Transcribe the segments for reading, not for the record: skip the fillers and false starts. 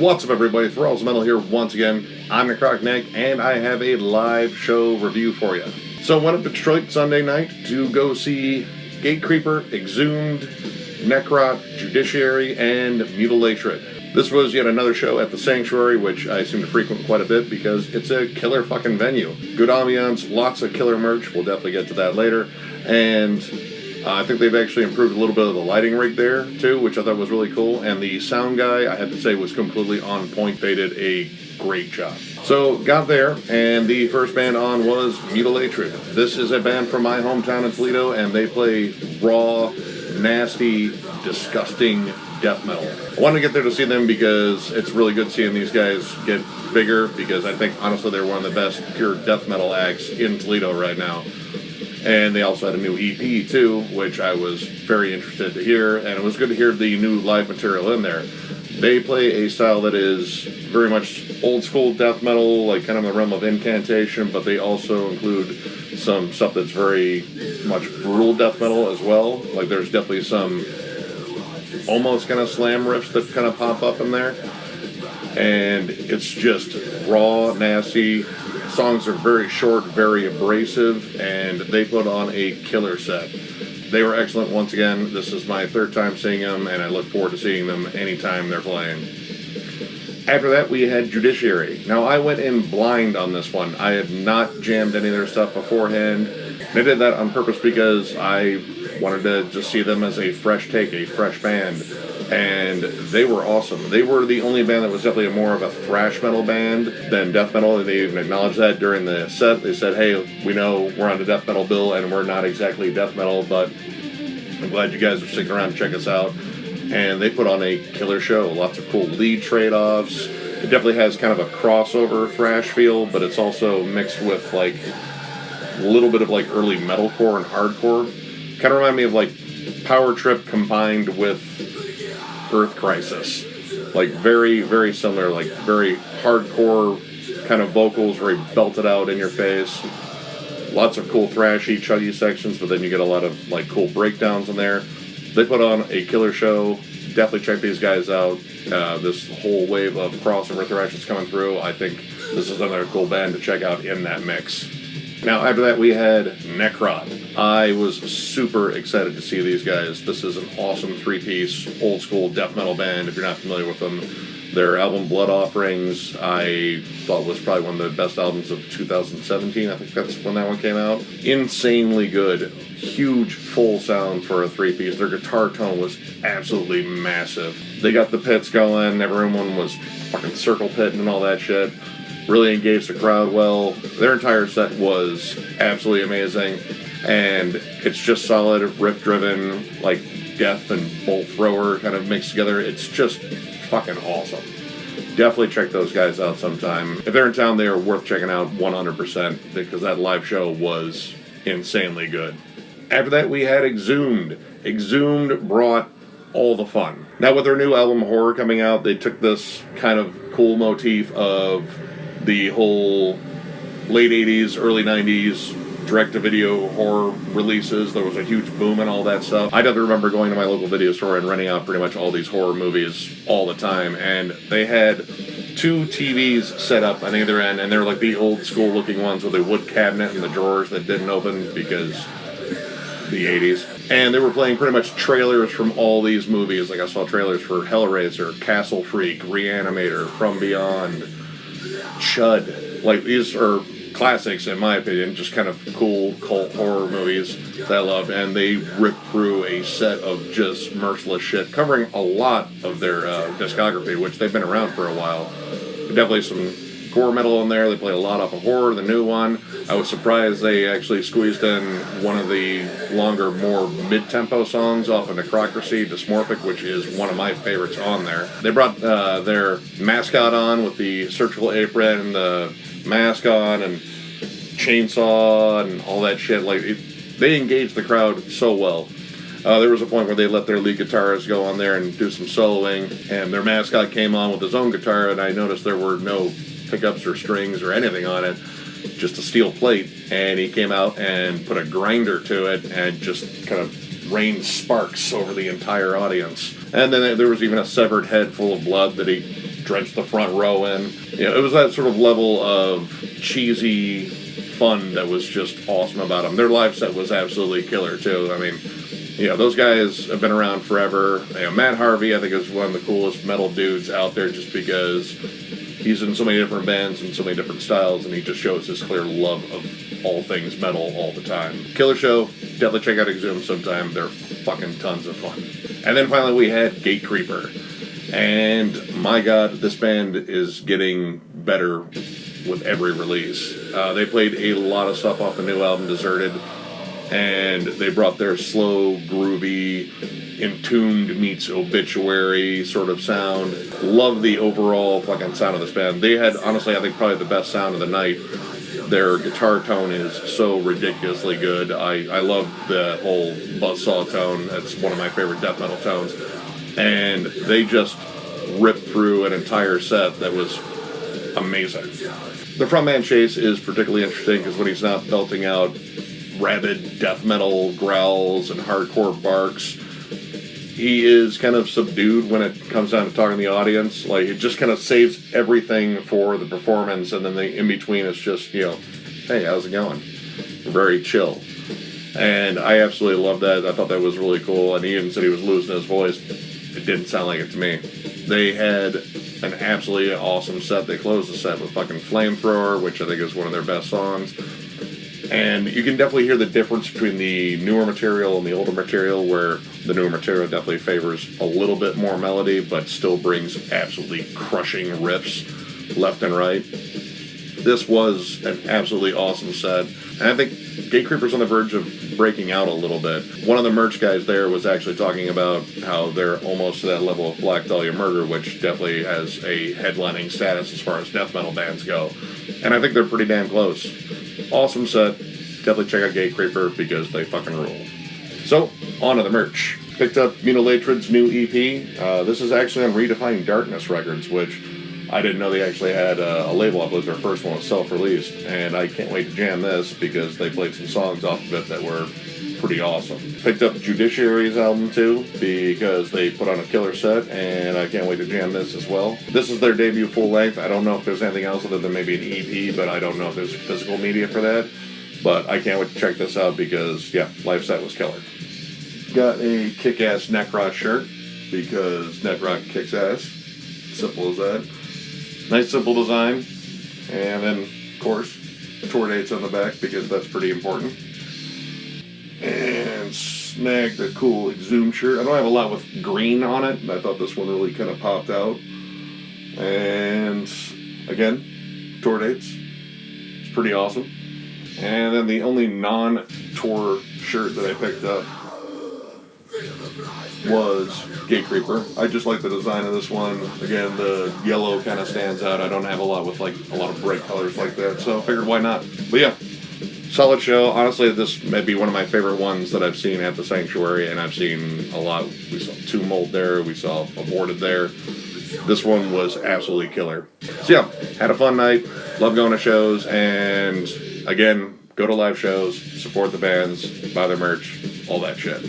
What's up, everybody? Thralls Metal here once again. I'm Necrotic Nick, and I have a live show review for you. So I went up to Detroit Sunday night to go see Gatecreeper, Exhumed, Necrot, Judiciary, and Mutilatred. This was yet another show at the Sanctuary, which I seem to frequent quite a bit because it's a killer fucking venue. Good ambiance, lots of killer merch. We'll definitely get to that later. And I think they've actually improved a little bit of the lighting rig there, too, which I thought was really cool. And the sound guy, I have to say, was completely on point. They did a great job. So, got there, and the first band on was Mutilatred. This is a band from my hometown in Toledo, and they play raw, nasty, disgusting death metal. I wanted to get there to see them because it's really good seeing these guys get bigger, because I think, honestly, they're one of the best pure death metal acts in Toledo right now. And they also had a new EP, too, which I was very interested to hear, and it was good to hear the new live material in there. They play a style that is very much old-school death metal, like kind of in the realm of incantation, but they also include some stuff that's very much brutal death metal as well. Like, there's definitely some almost kind of slam riffs that kind of pop up in there. And it's just raw, nasty. Songs are very short, very abrasive, and they put on a killer set. They were excellent once again. This is my third time seeing them, and I look forward to seeing them anytime they're playing. After that, we had Judiciary. Now, I went in blind on this one. I had not jammed any of their stuff beforehand. I did that on purpose because I wanted to just see them as a fresh take, a fresh band. And they were awesome. They were the only band that was definitely more of a thrash metal band than death metal, and they even acknowledged that during the set. They said, hey, we know we're on the death metal bill, and we're not exactly death metal, but I'm glad you guys are sticking around to check us out. And they put on a killer show. Lots of cool lead trade-offs. It definitely has kind of a crossover thrash feel, but it's also mixed with, like, a little bit of, like, early metalcore and hardcore. Kind of remind me of, like, Power Trip combined with Earth Crisis. Like, very, very similar, like, very hardcore kind of vocals, very belted out in your face. Lots of cool thrashy, chuggy sections, but then you get a lot of, like, cool breakdowns in there. They put on a killer show. Definitely check these guys out. This whole wave of crossover thrash that's coming through, I think this is another cool band to check out in that mix. Now, after that, we had Necrot. I was super excited to see these guys. This is an awesome three-piece, old-school death metal band, if you're not familiar with them. Their album, Blood Offerings, I thought was probably one of the best albums of 2017. I think that's when that one came out. Insanely good. Huge, full sound for a three-piece. Their guitar tone was absolutely massive. They got the pits going. Everyone was fucking circle pitting and all that shit. Really engaged the crowd well. Their entire set was absolutely amazing, and it's just solid, riff-driven, like death and bolt thrower kind of mixed together. It's just fucking awesome. Definitely check those guys out sometime. If they're in town, they are worth checking out 100% because that live show was insanely good. After that, we had Exhumed. Exhumed brought all the fun. Now, with their new album, Horror, coming out, they took this kind of cool motif of the whole late 80s, early 90s direct-to-video horror releases. There was a huge boom and all that stuff. I definitely remember going to my local video store and renting out pretty much all these horror movies all the time, and they had two TVs set up on either end, and they're like the old-school-looking ones with a wood cabinet and the drawers that didn't open because the 80s. And they were playing pretty much trailers from all these movies. Like, I saw trailers for Hellraiser, Castle Freak, Reanimator, From Beyond, Chud. Like, these are classics, in my opinion, just kind of cool cult horror movies that I love, and they ripped through a set of just merciless shit, covering a lot of their discography, which they've been around for a while. Definitely some gore metal in there. They play a lot off of Horror, the new one. I was surprised they actually squeezed in one of the longer, more mid-tempo songs off of Necrocracy, Dysmorphic, which is one of my favorites on there. They brought their mascot on with the surgical apron and the mask on and chainsaw and all that shit. Like, they engaged the crowd so well. There was a point where they let their lead guitarist go on there and do some soloing, and their mascot came on with his own guitar, and I noticed there were no pickups or strings or anything on it, just a steel plate, and he came out and put a grinder to it and just kind of rained sparks over the entire audience. And then there was even a severed head full of blood that he drenched the front row in. You know, it was that sort of level of cheesy fun that was just awesome about them. Their live set was absolutely killer too. I mean, you know, those guys have been around forever. You know, Matt Harvey, I think, is one of the coolest metal dudes out there just because he's in so many different bands and so many different styles, and he just shows his clear love of all things metal all the time. Killer show. Definitely check out Exhumed sometime. They're fucking tons of fun. And then finally we had Gatecreeper. And my god, this band is getting better with every release. They played a lot of stuff off the new album, Deserted, and they brought their slow, groovy, Entombed meets Obituary sort of sound. Love the overall fucking sound of this band. They had, honestly, I think probably the best sound of the night. Their guitar tone is so ridiculously good. I love the whole buzzsaw tone. That's one of my favorite death metal tones. And they just ripped through an entire set that was amazing. The frontman Chase is particularly interesting because when he's not belting out rabid death metal growls and hardcore barks, he is kind of subdued when it comes down to talking to the audience. Like, it just kind of saves everything for the performance, and then the in-between is just, you know, hey, how's it going? Very chill. And I absolutely love that. I thought that was really cool, and he even said he was losing his voice. It didn't sound like it to me. They had an absolutely awesome set. They closed the set with fucking Flamethrower, which I think is one of their best songs. And you can definitely hear the difference between the newer material and the older material, where the newer material definitely favors a little bit more melody, but still brings absolutely crushing riffs left and right. This was an absolutely awesome set. And I think Gatecreeper's on the verge of breaking out a little bit. One of the merch guys there was actually talking about how they're almost to that level of Black Dahlia Murder, which definitely has a headlining status as far as death metal bands go. And I think they're pretty damn close. Awesome set. Definitely check out Gatecreeper because they fucking rule. So, on to the merch. Picked up Mutilatred's new EP. This is actually on Redefining Darkness Records, which I didn't know they actually had a label. I believe their first one was self-released, and I can't wait to jam this because they played some songs off of it that were pretty awesome. Picked up Judiciary's album too because they put on a killer set, and I can't wait to jam this as well. This is their debut full length. I don't know if there's anything else other than maybe an EP, but I don't know if there's physical media for that. But I can't wait to check this out because, yeah, live set was killer. Got a kick-ass Necrot shirt because Necrot kicks ass. Simple as that. Nice simple design. And then, of course, tour dates on the back because that's pretty important. And snagged a cool Exhumed shirt. I don't have a lot with green on it, but I thought this one really kind of popped out. And again, tour dates. It's pretty awesome. And then the only non-tour shirt that I picked up was Gatecreeper. I just like the design of this one. Again, the yellow kind of stands out. I don't have a lot with like a lot of bright colors like that, so I figured why not. But yeah, solid show. Honestly, this may be one of my favorite ones that I've seen at the Sanctuary, and I've seen a lot. We saw Tumult there. We saw Aborted there. This one was absolutely killer. So yeah, had a fun night. Love going to shows, and again, go to live shows, support the bands, buy their merch, all that shit.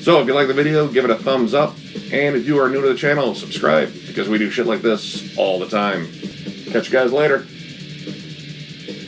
So if you like the video, give it a thumbs up, and if you are new to the channel, subscribe, because we do shit like this all the time. Catch you guys later.